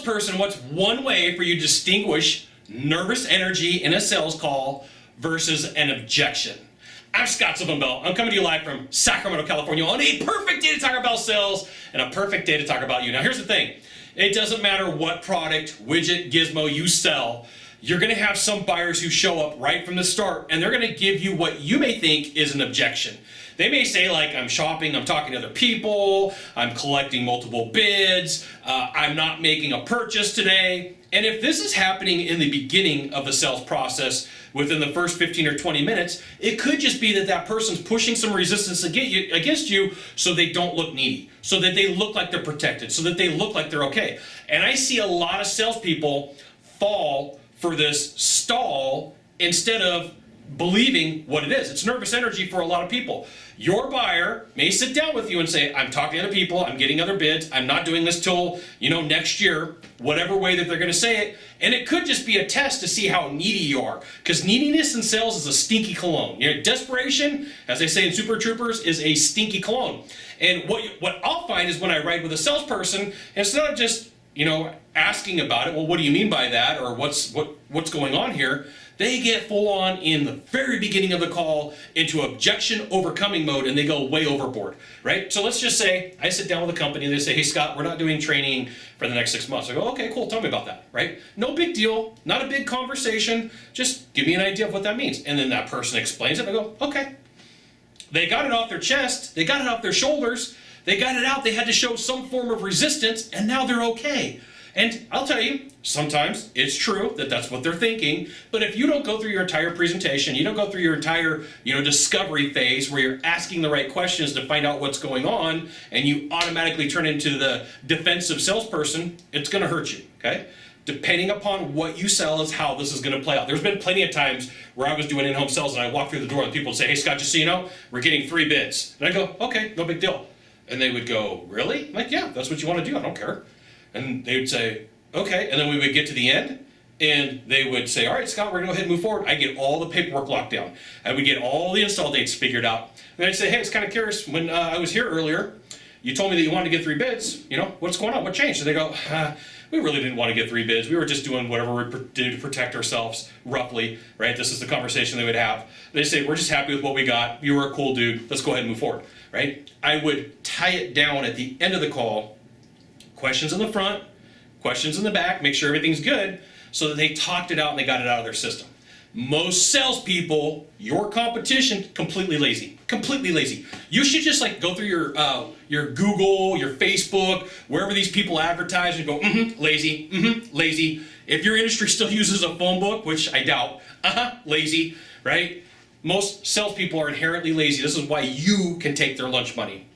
salesperson, what's one way for you to distinguish nervous energy in a sales call versus an objection? I'm Sylvan Bell. I'm coming to you live from Sacramento, California on a perfect day to talk about sales and a perfect day to talk about you. Now here's the thing. It doesn't matter what product, widget, gizmo you sell. You're going to have some buyers who show up right from the start and they're going to give you what you may think is an objection. They may say like, I'm shopping, I'm talking to other people, I'm collecting multiple bids, I'm not making a purchase today. And if this is happening in the beginning of the sales process, within the first 15 or 20 minutes, it could just be that that person's pushing some resistance against you so they don't look needy, so that they look like they're protected, so that they look like they're okay. And I see a lot of salespeople fall for this stall instead of believing what it is. It's nervous energy for a lot of people. Your buyer may sit down with you and say, I'm talking to other people, I'm getting other bids, I'm not doing this till, next year, whatever way that they're going to say it. And it could just be a test to see how needy you are. Because neediness in sales is a stinky cologne. Desperation, as they say in Super Troopers, is a stinky cologne. And what I'll find is when I ride with a salesperson, instead of just, asking about it, well, what do you mean by that? Or what's going on here? They get full on in the very beginning of the call into objection overcoming mode and they go way overboard, right? So let's just say I sit down with a company and they say, hey Scott, we're not doing training for the next 6 months. I go, okay, cool, tell me about that, right? No big deal, not a big conversation, just give me an idea of what that means. And then that person explains it and I go, okay. They got it off their chest, they got it off their shoulders, they got it out, they had to show some form of resistance and now they're okay. And I'll tell you, sometimes it's true that that's what they're thinking, but if you don't go through your entire presentation, you don't go through your entire, discovery phase where you're asking the right questions to find out what's going on, and you automatically turn into the defensive salesperson, it's going to hurt you, okay? Depending upon what you sell is how this is going to play out. There's been plenty of times where I was doing in-home sales and I walk through the door and people would say, hey Scott, just so you know, we're getting 3 bids. And I go, okay, no big deal. And they would go, really? I'm like, yeah, that's what you want to do, I don't care. And they would say, okay, and then we would get to the end, and they would say, all right, Scott, we're going to go ahead and move forward. I get all the paperwork locked down. I would get all the install dates figured out. And I'd say, hey, it's kind of curious, when I was here earlier, you told me that you wanted to get 3 bids. What's going on? What changed? And they go, we really didn't want to get 3 bids. We were just doing whatever we did to protect ourselves, roughly, right? This is the conversation they would have. They say, we're just happy with what we got. You were a cool dude. Let's go ahead and move forward, right? I would tie it down at the end of the call. Questions in the front, questions in the back, make sure everything's good, so that they talked it out and they got it out of their system. Most salespeople, your competition, completely lazy. Completely lazy. You should just go through your Google, your Facebook, wherever these people advertise and go, lazy, lazy. If your industry still uses a phone book, which I doubt, lazy, right? Most salespeople are inherently lazy. This is why you can take their lunch money.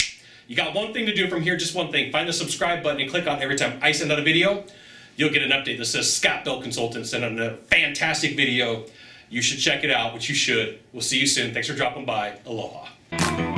You got one thing to do from here, just one thing. Find the subscribe button and click on it every time I send out a video. You'll get an update that says Scott Bell Consultant sent out a fantastic video. You should check it out, which you should. We'll see you soon. Thanks for dropping by. Aloha.